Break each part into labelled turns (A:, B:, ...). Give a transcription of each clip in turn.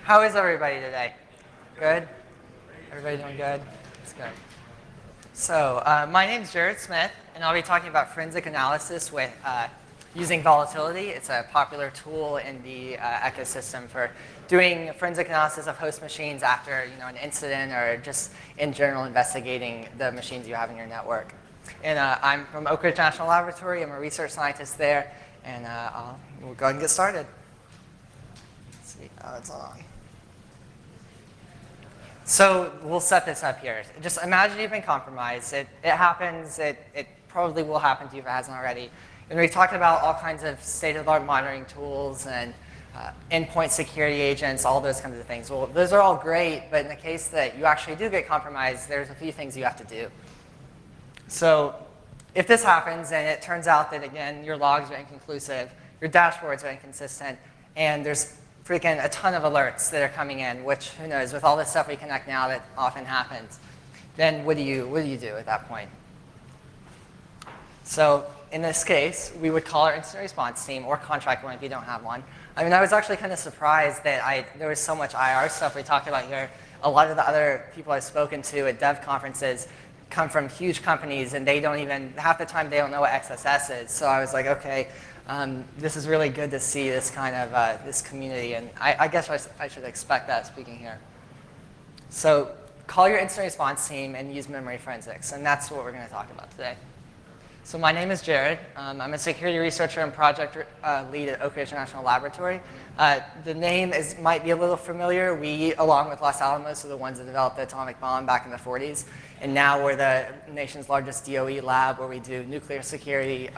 A: How is everybody today? Good? Everybody doing good? That's good. So my name's Jared Smith, and I'll be talking about forensic analysis with using Volatility. It's a popular tool in the ecosystem for doing forensic analysis of host machines after an incident or just in general investigating the machines you have in your network. And I'm from Oak Ridge National Laboratory. I'm a research scientist there, and we'll go ahead and get started. Let's see. Oh, it's on. So we'll set this up here. Just imagine you've been compromised. It happens. It probably will happen to you if it hasn't already. And we talked about all kinds of state-of-the-art monitoring tools and endpoint security agents, all those kinds of things. Well, those are all great, but in the case that you actually do get compromised, there's a few things you have to do. So if this happens and it turns out that, again, your logs are inconclusive, your dashboards are inconsistent, and there's freaking a ton of alerts that are coming in, which, who knows, with all this stuff we connect now, that often happens. Then what do you do at that point? So in this case, we would call our incident response team or contract one if you don't have one. I mean, I was actually kind of surprised that there was so much IR stuff we talked about here. A lot of the other people I've spoken to at dev conferences come from huge companies, and they don't even, half the time, they don't know what XSS is. So I was like, okay, this is really good to see this kind of this community, and I guess I should expect that speaking here. So call your incident response team and use memory forensics, and that's what we're going to talk about today. So my name is Jared. I'm a security researcher and project lead at Oak Ridge National Laboratory. The name might be a little familiar. We, along with Los Alamos, are the ones that developed the atomic bomb back in the 40s. And now we're the nation's largest DOE lab where we do nuclear security,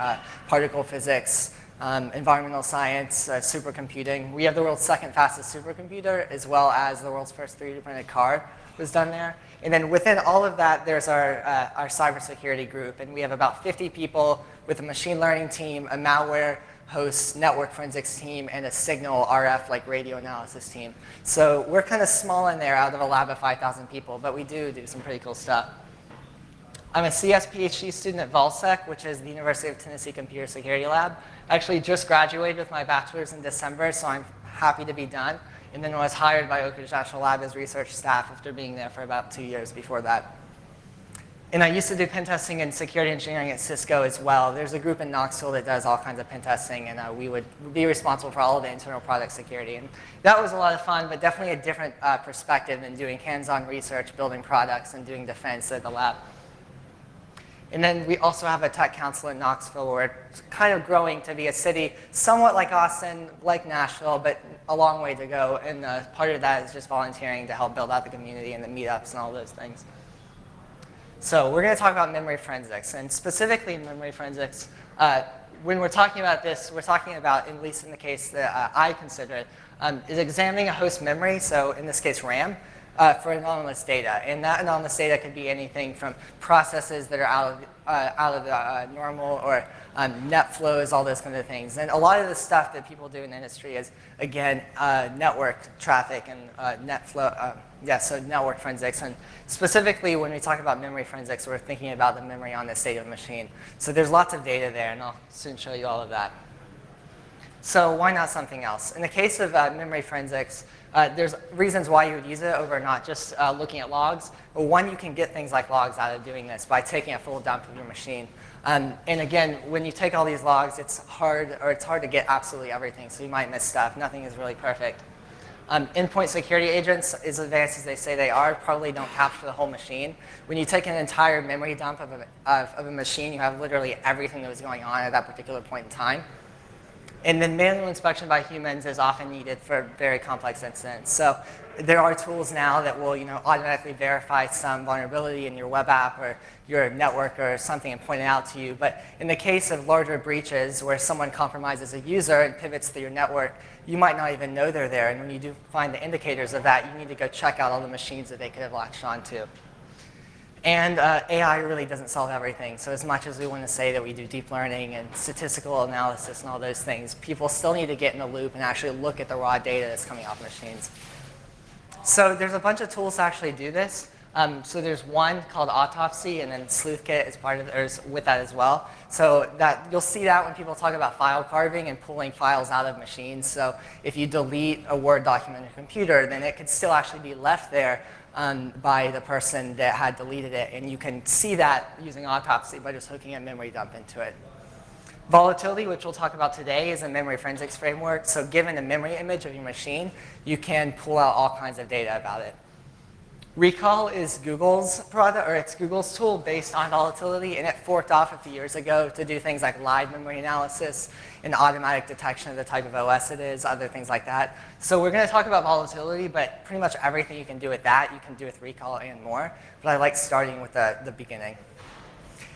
A: particle physics, environmental science, supercomputing. We have the world's second fastest supercomputer, as well as the world's first 3D printed car was done there. And then within all of that, there's our cybersecurity group. And we have about 50 people with a machine learning team, a malware host network forensics team, and a signal RF, like radio analysis team. So we're kind of small in there out of a lab of 5,000 people, but we do some pretty cool stuff. I'm a CS PhD student at VolSec, which is the University of Tennessee Computer Security Lab. I actually just graduated with my bachelor's in December, so I'm happy to be done. And then was hired by Oak Ridge National Lab as research staff after being there for about 2 years before that. And I used to do pen testing and security engineering at Cisco as well. There's a group in Knoxville that does all kinds of pen testing, and we would be responsible for all of the internal product security. And that was a lot of fun, but definitely a different perspective than doing hands-on research, building products, and doing defense at the lab. And then we also have a tech council in Knoxville where it's kind of growing to be a city somewhat like Austin, like Nashville, but a long way to go. And part of that is just volunteering to help build out the community and the meetups and all those things. So we're going to talk about memory forensics. And specifically in memory forensics, when we're talking about this, we're talking about, at least in the case that I consider it, is examining a host memory, so in this case RAM, for anomalous data. And that anomalous data could be anything from processes that are out of the normal, or net flows, all those kinds of things. And a lot of the stuff that people do in the industry is, again, network traffic and net flow. So network forensics. And specifically, when we talk about memory forensics, we're thinking about the memory on the state of the machine. So there's lots of data there, and I'll soon show you all of that. So why not something else? In the case of memory forensics, there's reasons why you would use it over not just looking at logs. But one, you can get things like logs out of doing this by taking a full dump of your machine. And again, when you take all these logs, it's hard to get absolutely everything. So you might miss stuff. Nothing is really perfect. Endpoint security agents, as advanced as they say they are, probably don't capture the whole machine. When you take an entire memory dump of a machine, you have literally everything that was going on at that particular point in time. And then manual inspection by humans is often needed for very complex incidents. So there are tools now that will automatically verify some vulnerability in your web app or your network or something and point it out to you. But in the case of larger breaches where someone compromises a user and pivots through your network, you might not even know they're there. And when you do find the indicators of that, you need to go check out all the machines that they could have latched onto. And AI really doesn't solve everything. So as much as we want to say that we do deep learning and statistical analysis and all those things, people still need to get in the loop and actually look at the raw data that's coming off machines. So there's a bunch of tools to actually do this. So there's one called Autopsy, and then SleuthKit is part of it, or is with that as well. So that you'll see that when people talk about file carving and pulling files out of machines. So if you delete a Word document on your computer, then it could still actually be left there by the person that had deleted it, and you can see that using Autopsy by just hooking a memory dump into it. Volatility, which we'll talk about today, is a memory forensics framework. So given a memory image of your machine, you can pull out all kinds of data about it. Recall is Google's product, or it's Google's tool based on Volatility, and it forked off a few years ago to do things like live memory analysis and automatic detection of the type of OS it is, other things like that. So we're going to talk about Volatility, but pretty much everything you can do with that, you can do with Recall and more. But I like starting with the beginning.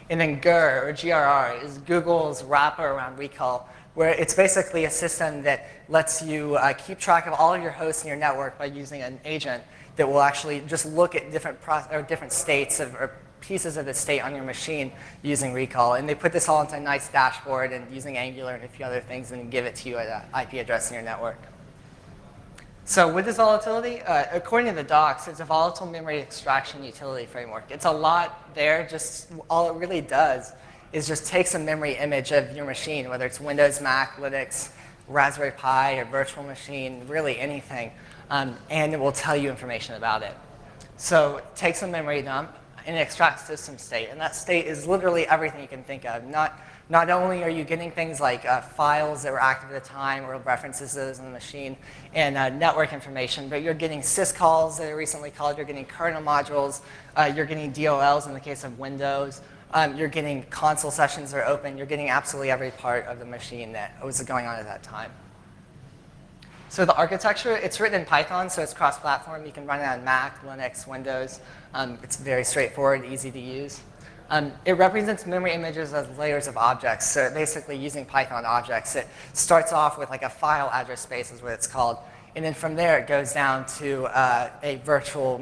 A: And then GRR, or GRR, is Google's wrapper around Recall, where it's basically a system that lets you keep track of all of your hosts in your network by using an agent that will actually just look at different states or pieces of the state on your machine using Recall. And they put this all into a nice dashboard and using Angular and a few other things and give it to you at an IP address in your network. So with this volatility, according to the docs, it's a volatile memory extraction utility framework. It's a lot there. Just all it really does is just takes a memory image of your machine, whether it's Windows, Mac, Linux, Raspberry Pi, or virtual machine, really anything, and it will tell you information about it. So it takes a memory dump and it extracts system state, and that state is literally everything you can think of. Not only are you getting things like files that were active at the time or references to those on the machine and network information, but you're getting syscalls that are recently called, you're getting kernel modules, you're getting DLLs in the case of Windows, you're getting console sessions that are open, you're getting absolutely every part of the machine that was going on at that time. So the architecture, it's written in Python, so it's cross-platform. You can run it on Mac, Linux, Windows. It's very straightforward, easy to use. It represents memory images as layers of objects. So basically using Python objects, it starts off with like a file address space is what it's called. And then from there, it goes down to a virtual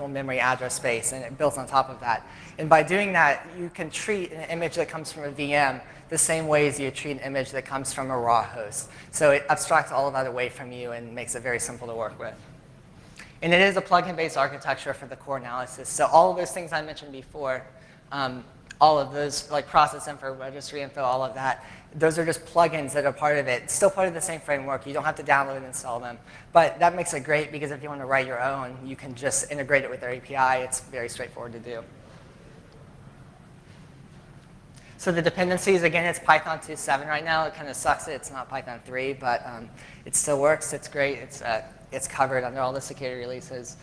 A: memory address space, and it builds on top of that. And by doing that, you can treat an image that comes from a VM the same way as you treat an image that comes from a raw host. So it abstracts all of that away from you and makes it very simple to work with. And it is a plugin-based architecture for the core analysis. So all of those things I mentioned before, all of those, like process info, registry info, all of that, those are just plugins that are part of it. It's still part of the same framework. You don't have to download and install them. But that makes it great because if you want to write your own, you can just integrate it with their API. It's very straightforward to do. So the dependencies, again, it's Python 2.7 right now. It kind of sucks that it's not Python 3, but it still works. It's great. It's covered under all the security releases.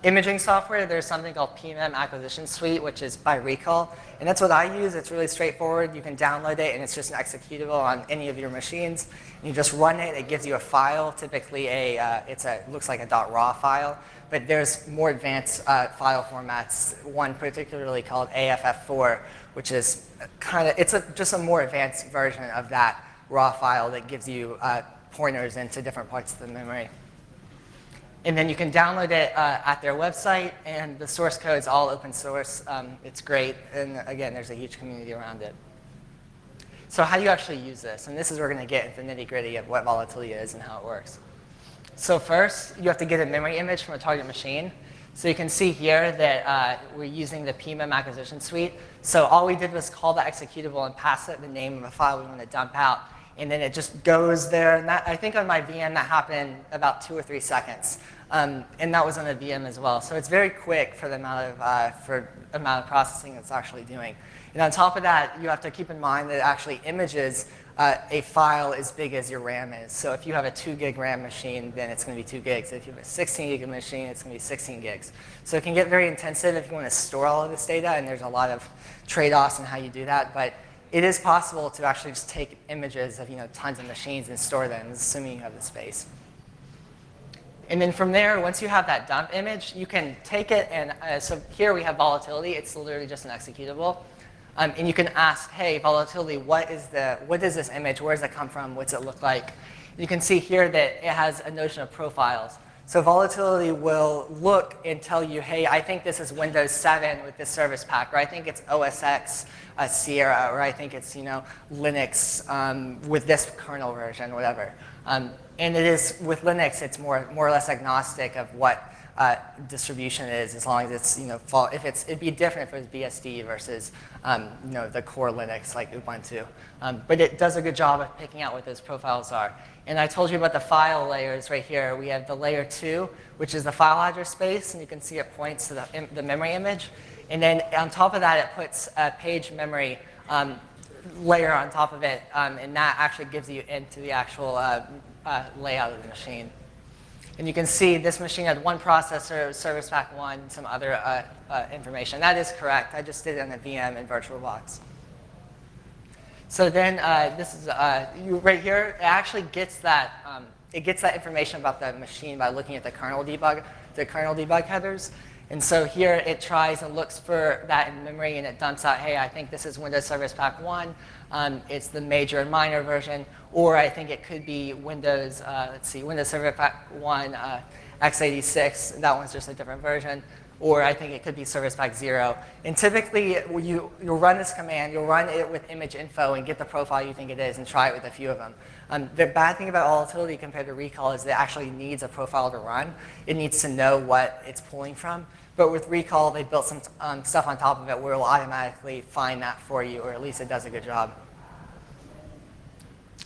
A: Imaging software, there's something called PMM Acquisition Suite, which is by Recall. And that's what I use. It's really straightforward. You can download it, and it's just an executable on any of your machines. And you just run it. It gives you a file, typically looks like a .raw file. But there's more advanced file formats, one particularly called AFF4, which is just a more advanced version of that raw file that gives you pointers into different parts of the memory. And then you can download it at their website, and the source code is all open source. It's great, and again, there's a huge community around it. So how do you actually use this? And this is where we're going to get into the nitty-gritty of what volatility is and how it works. So first, you have to get a memory image from a target machine. So you can see here that we're using the PMM Acquisition Suite. So all we did was call the executable and pass it the name of a file we want to dump out. And then it just goes there. And I think on my VM, that happened about 2 or 3 seconds. And that was on a VM as well. So it's very quick for the amount of processing it's actually doing. And on top of that, you have to keep in mind that it actually images a file as big as your RAM is. So if you have a 2 gig RAM machine, then it's going to be 2 gigs. If you have a 16 gig machine, it's going to be 16 gigs. So it can get very intensive if you want to store all of this data, and there's a lot of trade-offs in how you do that. But it is possible to actually just take images of tons of machines and store them, assuming you have the space. And then from there, once you have that dump image, you can take it, and so here we have volatility. It's literally just an executable. And you can ask, hey, volatility, what is this image? Where does it come from? What's it look like? You can see here that it has a notion of profiles. So volatility will look and tell you, hey, I think this is Windows 7 with this service pack, or I think it's OS X Sierra, or I think it's Linux with this kernel version, whatever. And it is with Linux, it's more or less agnostic of what distribution it is, as long as it's, it'd be different if it was BSD versus, the core Linux like Ubuntu. But it does a good job of picking out what those profiles are. And I told you about the file layers right here. We have the layer 2, which is the file address space, and you can see it points to the memory image. And then on top of that, it puts a page memory layer on top of it, and that actually gives you into the actual layout of the machine. And you can see this machine had one processor, Service Pack 1, and some other information. That is correct. I just did it on a VM in VirtualBox. So then this is right here. It actually gets that information about the machine by looking at the kernel debug headers. And so here it tries and looks for that in memory, and it dumps out, hey, I think this is Windows Service Pack 1. It's the major and minor version, or I think it could be Windows, Windows Service Pack 1 x86. That one's just a different version. Or I think it could be Service Pack 0. And typically, you'll run this command, you'll run it with image info and get the profile you think it is and try it with a few of them. The bad thing about Volatility compared to Recall is it actually needs a profile to run. It needs to know what it's pulling from. But with Recall, they built some stuff on top of it where it will automatically find that for you, or at least it does a good job.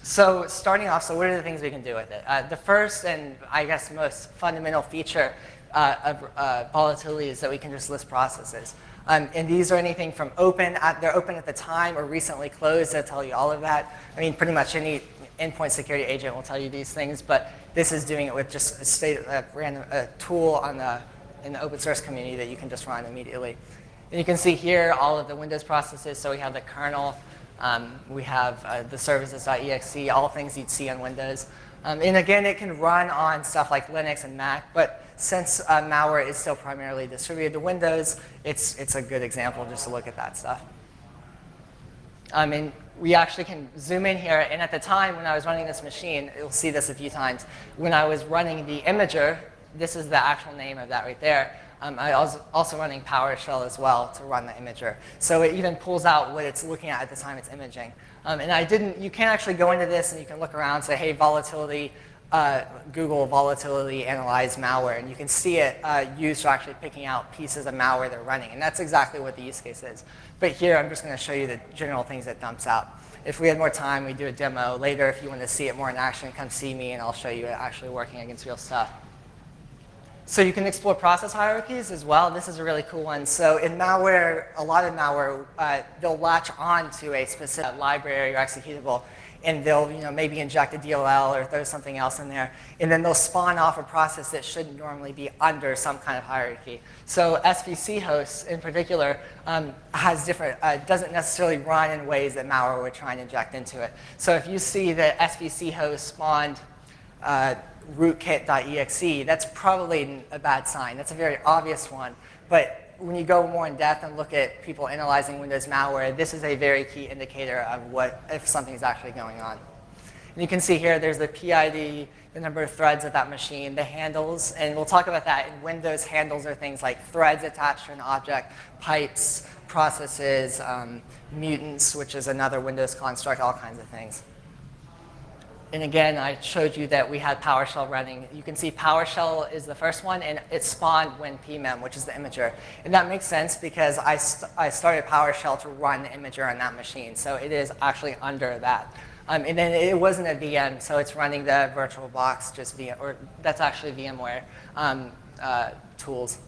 A: So starting off, so what are the things we can do with it? The first and I guess most fundamental feature of Volatility is that we can just list processes. And these are anything from they're open at the time or recently closed. They'll tell you all of that. I mean, pretty much any endpoint security agent will tell you these things, but this is doing it with just a tool in the open source community that you can just run immediately. And you can see here all of the Windows processes. So we have the kernel, we have the services.exe, all things you'd see on Windows. And again, it can run on stuff like Linux and Mac, but since malware is still primarily distributed to Windows, it's a good example just to look at that stuff. And we actually can zoom in here, and at the time when I was running this machine, you'll see this a few times, when I was running the imager, this is the actual name of that right there, I was also running PowerShell as well to run the imager. So it even pulls out what it's looking at the time it's imaging. And you can actually go into this and you can look around and say, hey, Volatility, Google Volatility analyze malware, and you can see it used for actually picking out pieces of malware they're running, and that's exactly what the use case is. But here I'm just going to show you the general things it dumps out. If we had more time, we'd do a demo. Later, if you want to see it more in action, come see me and I'll show you it actually working against real stuff. So you can explore process hierarchies as well. This is a really cool one. So in malware, a lot of malware, they'll latch on to a specific library or executable, and they'll maybe inject a DLL or throw something else in there, and then they'll spawn off a process that shouldn't normally be under some kind of hierarchy. So SVC hosts in particular has different, doesn't necessarily run in ways that malware would try and inject into it. So if you see that SVC host spawned rootkit.exe, that's probably a bad sign. That's a very obvious one. But when you go more in depth and look at people analyzing Windows malware, this is a very key indicator of if something is actually going on. And you can see here there's the PID, the number of threads of that machine, the handles, and we'll talk about that. In Windows, handles are things like threads attached to an object, pipes, processes, mutants, which is another Windows construct, all kinds of things. And again, I showed you that we had PowerShell running. You can see PowerShell is the first one, and it spawned when PMEM, which is the imager. And that makes sense because I started PowerShell to run the imager on that machine. So it is actually under that. And then it wasn't a VM, so it's running the VirtualBox, just or that's actually VMware tools.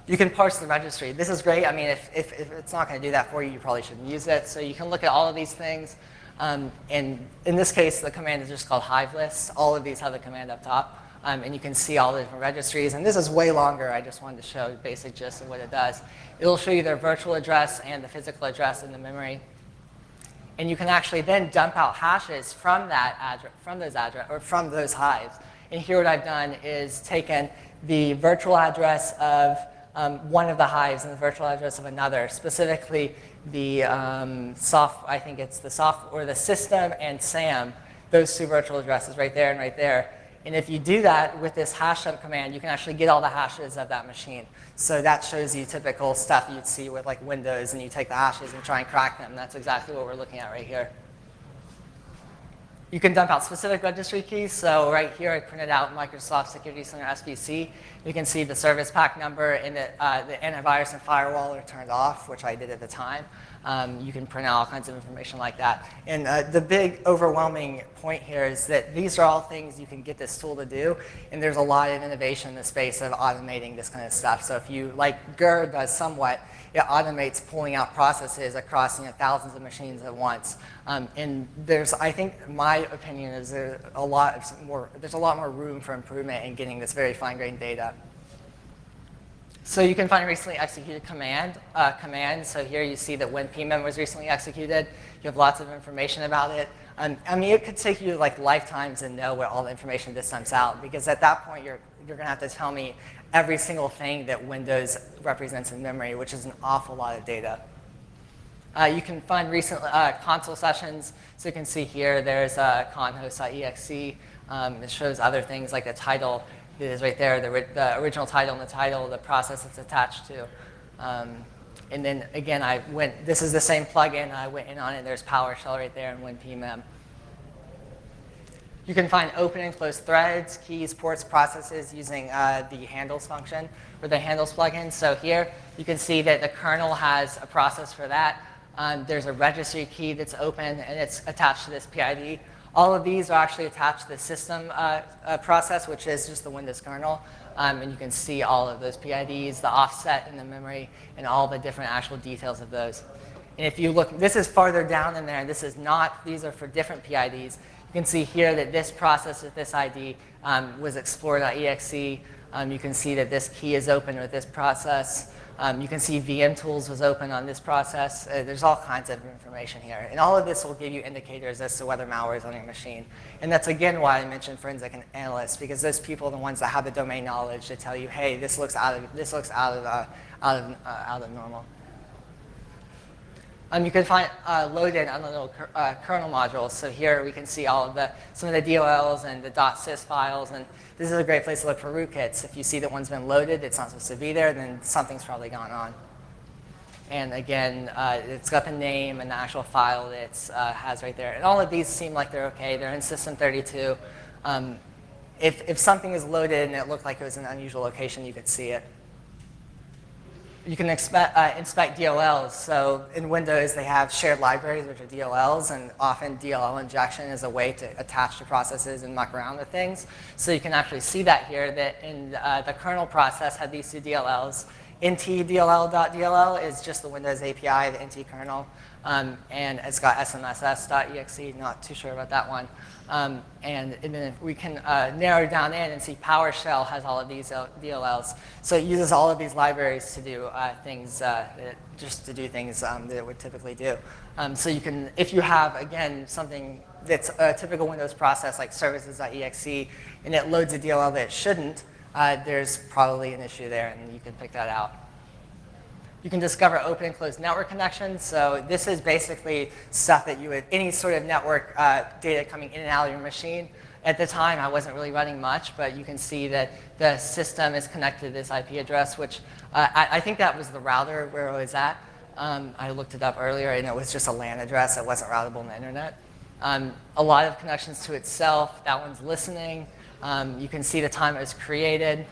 A: You can parse the registry. This is great. I mean, if it's not going to do that for you, you probably shouldn't use it. So you can look at all of these things. And in this case, the command is just called hive list. All of these have the command up top. And you can see all the different registries. And this is way longer. I just wanted to show the basic gist of what it does. It'll show you their virtual address and the physical address in the memory. And you can actually then dump out hashes from from those hives. And here what I've done is taken the virtual address of one of the hives and the virtual address of another, specifically the I think it's the system and SAM, those two virtual addresses right there and right there. And if you do that with this hash dump command, you can actually get all the hashes of that machine. So that shows you typical stuff you'd see with like Windows, and you take the hashes and try and crack them. That's exactly what we're looking at right here. You can dump out specific registry keys. So right here, I printed out Microsoft Security Center SBC. You can see the service pack number and the antivirus and firewall are turned off, which I did at the time. You can print out all kinds of information like that. And the big overwhelming point here is that these are all things you can get this tool to do, and there's a lot of innovation in the space of automating this kind of stuff. So if you, like GER does somewhat, it automates pulling out processes across thousands of machines at once. And there's, I think, my opinion is there's a lot more room for improvement in getting this very fine-grained data. So you can find recently executed commands. So here you see that when PMEM was recently executed, you have lots of information about it. I mean, it could take you like lifetimes to know what all the information this dumps out, because at that point you're going to have to tell me every single thing that Windows represents in memory, which is an awful lot of data. You can find recent console sessions. So you can see here there's conhost.exe. It shows other things like the title. It is right there, the original title and the title, the process it's attached to. And then again, this is the same plugin. I went in on it. There's PowerShell right there and WinPMEM. You can find open and closed threads, keys, ports, processes using the handles function or the handles plugin. So here you can see that the kernel has a process for that. There's a registry key that's open and it's attached to this PID. All of these are actually attached to the system process, which is just the Windows kernel. And you can see all of those PIDs, the offset in the memory, and all the different actual details of those. And if you look, this is farther down in there, and this is not, these are for different PIDs. You can see here that this process with this ID was explorer.exe. You can see that this key is open with this process. You can see VM tools was open on this process. There's all kinds of information here. And all of this will give you indicators as to whether malware is on your machine. And that's, again, why I mentioned forensic analysts, because those people are the ones that have the domain knowledge to tell you, hey, this looks out of normal. You can find loaded on the little kernel modules. So here we can see all of some of the DLLs and the .sys files. And this is a great place to look for rootkits. If you see that one's been loaded, it's not supposed to be there, then something's probably gone on. And again, it's got the name and the actual file that it has right there. And all of these seem like they're OK. They're in System 32. If something is loaded and it looked like it was in an unusual location, you could see it. You can inspect DLLs. So in Windows, they have shared libraries, which are DLLs, and often DLL injection is a way to attach to processes and muck around with things. So you can actually see that here, that in the kernel process had these two DLLs. ntdll.dll is just the Windows API, the NT kernel, and it's got smss.exe, not too sure about that one. And then we can narrow down in and see PowerShell has all of these DLLs. So it uses all of these libraries to do things, just to do things that it would typically do. So you can, if you have, again, something that's a typical Windows process like services.exe, and it loads a DLL that it shouldn't, there's probably an issue there, and you can pick that out. You can discover open and closed network connections. So this is basically stuff that you would, any sort of network data coming in and out of your machine. At the time, I wasn't really running much, but you can see that the system is connected to this IP address, which I think that was the router where it was at. I looked it up earlier, and it was just a LAN address. It wasn't routable on the internet. A lot of connections to itself. That one's listening. You can see the time it was created.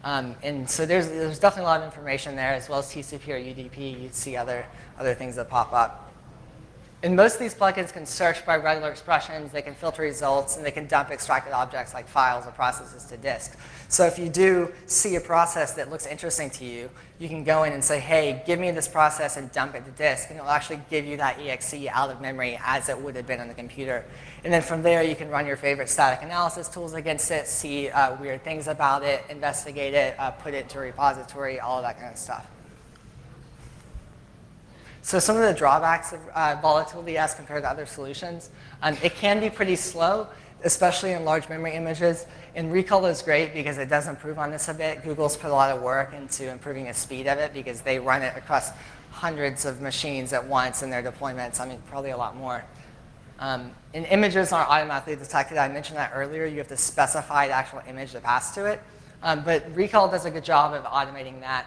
A: And so there's definitely a lot of information there, as well as TCP or UDP. You'd see other things that pop up. And most of these plugins can search by regular expressions. They can filter results, and they can dump extracted objects like files or processes to disk. So if you do see a process that looks interesting to you, you can go in and say, hey, give me this process and dump it to disk. And it'll actually give you that exe out of memory as it would have been on the computer. And then from there, you can run your favorite static analysis tools against it, see weird things about it, investigate it, put it into a repository, all of that kind of stuff. So some of the drawbacks of volatility as compared to other solutions, it can be pretty slow, especially in large memory images. And Recall is great because it does improve on this a bit. Google's put a lot of work into improving the speed of it because they run it across hundreds of machines at once in their deployments. I mean, probably a lot more. And images aren't automatically detected. I mentioned that earlier. You have to specify the actual image to pass to it. But Recall does a good job of automating that.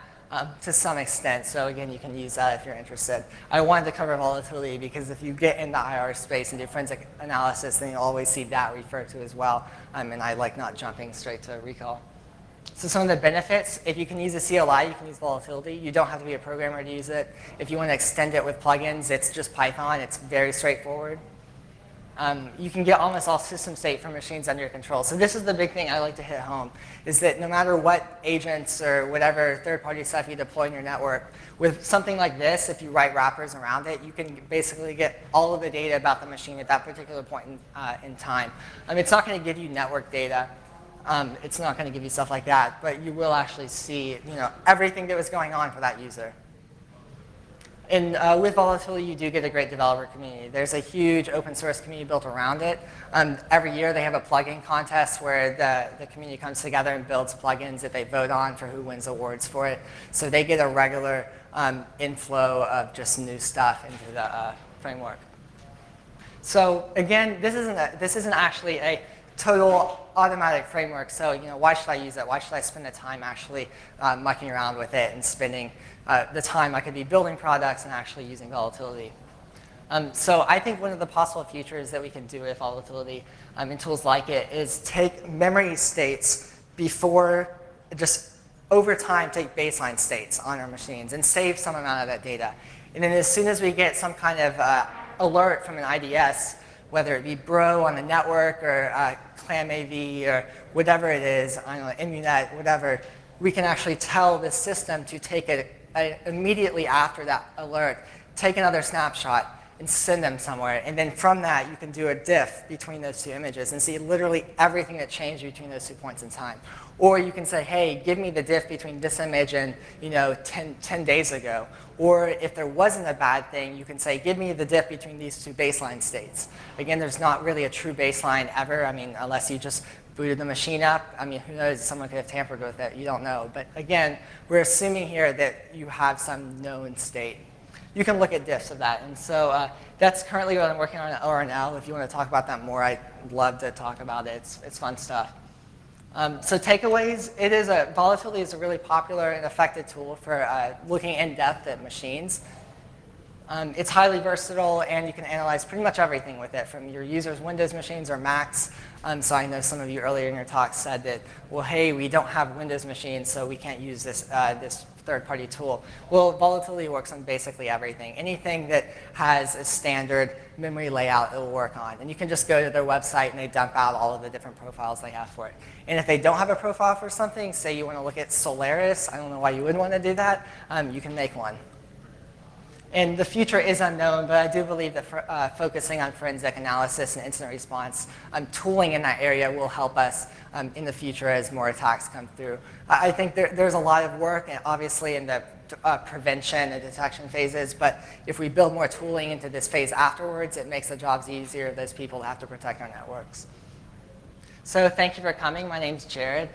A: to some extent. So again, you can use that if you're interested. I wanted to cover volatility because if you get in the IR space and do forensic analysis, then you'll always see that referred to as well. And I like not jumping straight to recall. So some of the benefits, if you can use a CLI, you can use volatility. You don't have to be a programmer to use it. If you want to extend it with plugins, it's just Python. It's very straightforward. You can get almost all system state from machines under your control. So this is the big thing I like to hit home, is that no matter what agents or whatever third-party stuff you deploy in your network, with something like this, if you write wrappers around it, you can basically get all of the data about the machine at that particular point in time. It's not going to give you network data. It's not going to give you stuff like that, but you will actually see everything that was going on for that user. And with Volatility, you do get a great developer community. There's a huge open source community built around it. Every year they have a plugin contest where the community comes together and builds plugins that they vote on for who wins awards for it. So they get a regular inflow of just new stuff into the framework. So again, this isn't actually a total automatic framework. So why should I use it? Why should I spend the time actually mucking around with it and spending the time I could be building products and actually using volatility? So I think one of the possible futures that we can do with volatility and tools like it is take memory states before, just over time, take baseline states on our machines and save some amount of that data. And then as soon as we get some kind of alert from an IDS, whether it be Bro on the network or ClamAV or whatever it is, I don't know, Immunet, whatever, we can actually tell the system to take it immediately after that alert, take another snapshot and send them somewhere. And then from that, you can do a diff between those two images and see literally everything that changed between those 2 points in time. Or you can say, hey, give me the diff between this image and 10 days ago. Or if there wasn't a bad thing, you can say, give me the diff between these two baseline states. Again, there's not really a true baseline ever, unless you just booted the machine up. Who knows, someone could have tampered with it, you don't know. But again, we're assuming here that you have some known state. You can look at diffs of that. And so that's currently what I'm working on at ORNL. If you want to talk about that more, I'd love to talk about it. It's fun stuff. So takeaways, volatility is a really popular and effective tool for looking in depth at machines. It's highly versatile, and you can analyze pretty much everything with it, from your users' Windows machines or Macs. So I know some of you earlier in your talk said that, well, hey, we don't have Windows machines, so we can't use this third-party tool. Well, volatility works on basically everything. Anything that has a standard memory layout, it will work on. And you can just go to their website, and they dump out all of the different profiles they have for it. And if they don't have a profile for something, say you want to look at Solaris, I don't know why you would want to do that, you can make one. And the future is unknown, but I do believe that focusing on forensic analysis and incident response, tooling in that area will help us in the future as more attacks come through. I think there's a lot of work, obviously, in the prevention and detection phases, but if we build more tooling into this phase afterwards, it makes the jobs easier of those people that have to protect our networks. So thank you for coming. My name's Jared.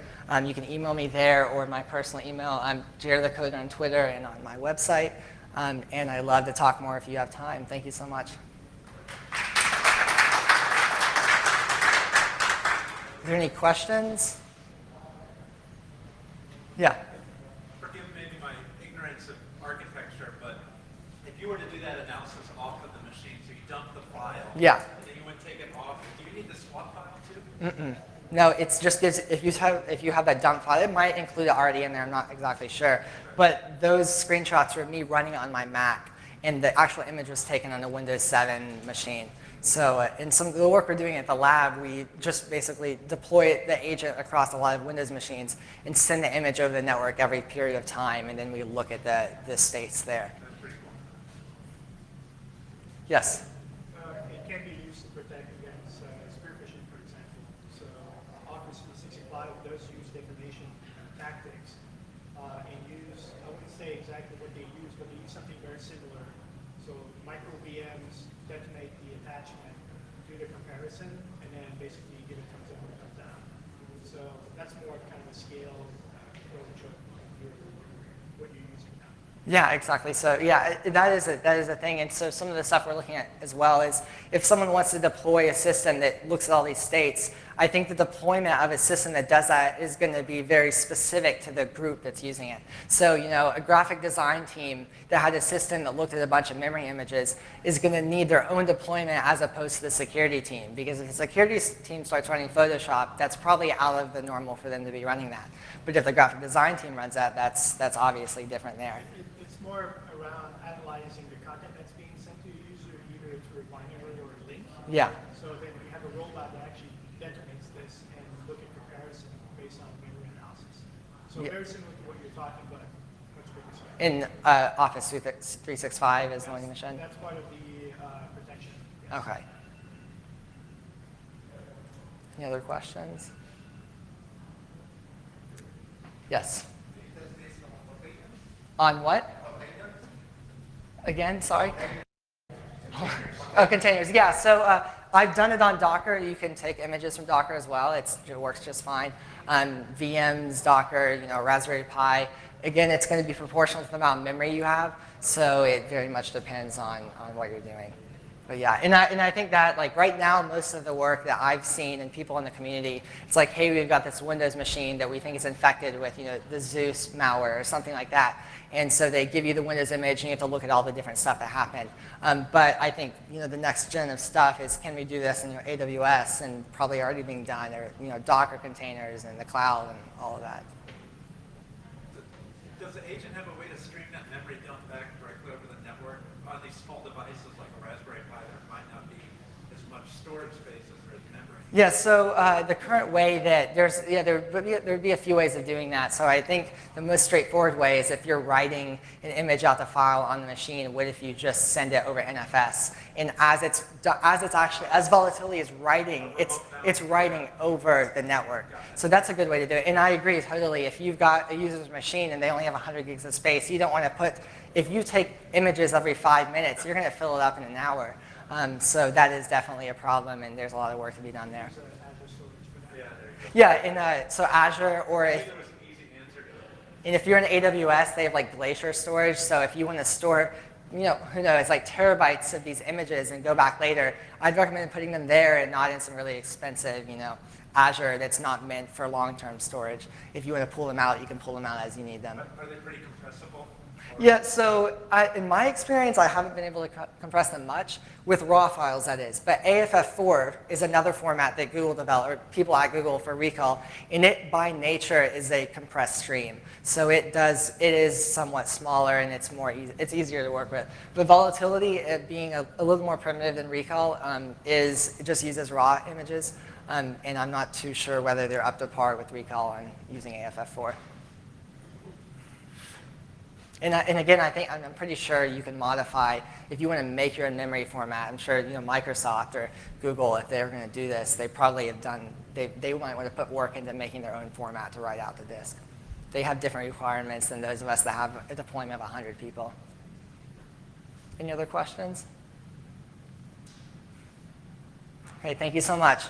A: You can email me there or my personal email. I'm Jared ACoD on Twitter and on my website. And I'd love to talk more if you have time. Thank you so much. Are there any questions? Yeah.
B: Forgive maybe my ignorance of architecture, but if you were to do that analysis off of the machine, so you dump the file,
A: yeah,
B: and then you would take it off, do you need the swap file too?
A: Mm-mm. No, it's just gives, if you have that dump file, it might include it already in there, I'm not exactly sure. But those screenshots are me running on my Mac, and the actual image was taken on a Windows 7 machine. So in some of the work we're doing at the lab, we just basically deploy the agent across a lot of Windows machines and send the image over the network every period of time, and then we look at the states there.
B: That's pretty cool.
A: Yes?
C: It can be used to protect against spear phishing, for example. So Office 365 does use defamation tactics and use, I wouldn't say exactly what they use, but they use something very similar. So micro VMs detonate the attachment, do the comparison, and then basically give it thumbs up or thumbs down. So that's more kind of a scale approach of what you're using now.
A: Yeah, exactly. So yeah, that is a thing. And so some of the stuff we're looking at as well is if someone wants to deploy a system that looks at all these states, I think the deployment of a system that does that is going to be very specific to the group that's using it. So, a graphic design team that had a system that looked at a bunch of memory images is going to need their own deployment as opposed to the security team. Because if the security team starts running Photoshop, that's probably out of the normal for them to be running that. But if the graphic design team runs that, that's obviously different there.
C: It's more around analyzing the content that's being sent to a user, either through a binary or a link.
A: Yeah.
C: So then we have a robot that actually determines this and look at comparison based on memory analysis. So very similar to what you're talking about, much bigger scale.
A: In Office 365 is the one you mentioned?
C: That's part of the protection. Yes.
A: Okay. Any other questions? Yes. On what? Again, sorry? Oh, containers. Yeah, so I've done it on Docker. You can take images from Docker as well. It works just fine. VMs, Docker, Raspberry Pi. Again, it's going to be proportional to the amount of memory you have, so it very much depends on what you're doing. But yeah, and I think that right now, most of the work that I've seen and people in the community, it's like, hey, we've got this Windows machine that we think is infected with the Zeus malware or something like that. And so they give you the Windows image and you have to look at all the different stuff that happened. But I think the next gen of stuff is, can we do this in AWS, and probably already being done, or Docker containers and the cloud and all of that.
B: Does the agent have a way to stream that memory dump back directly over the network on these small devices like a Raspberry Pi? There might not be as much storage space as there is memory.
A: Yeah, so the current way that there'd be a few ways of doing that. So I think the most straightforward way is if you're writing an image out the file on the machine, what if you just send it over NFS? And as Volatility is writing, it's writing over the network. So that's a good way to do it. And I agree totally. If you've got a user's machine and they only have 100 gigs of space, you don't want to put, if you take images every 5 minutes, you're going to fill it up in an hour. So that is definitely a problem, and there's a lot of work to be done there. Yeah, and so Azure, or if you're in AWS, they have Glacier storage. So if you want to store, who knows, terabytes of these images and go back later, I'd recommend putting them there and not in some really expensive, Azure that's not meant for long-term storage. If you want to pull them out, you can pull them out as you need them.
B: Are they pretty compressible?
A: Yeah, so in my experience, I haven't been able to compress them much, with raw files, that is. But AFF4 is another format that Google developed, or people at Google for recall, and it by nature is a compressed stream. So it is somewhat smaller, and it's easier to work with. But Volatility, being a little more primitive than recall, it just uses raw images, and I'm not too sure whether they're up to par with recall and using AFF4. And again, I'm pretty sure you can modify, if you want to make your own memory format. I'm sure Microsoft or Google, if they're going to do this, they probably have done, they might want to put work into making their own format to write out the disk. They have different requirements than those of us that have a deployment of 100 people. Any other questions? Okay, thank you so much.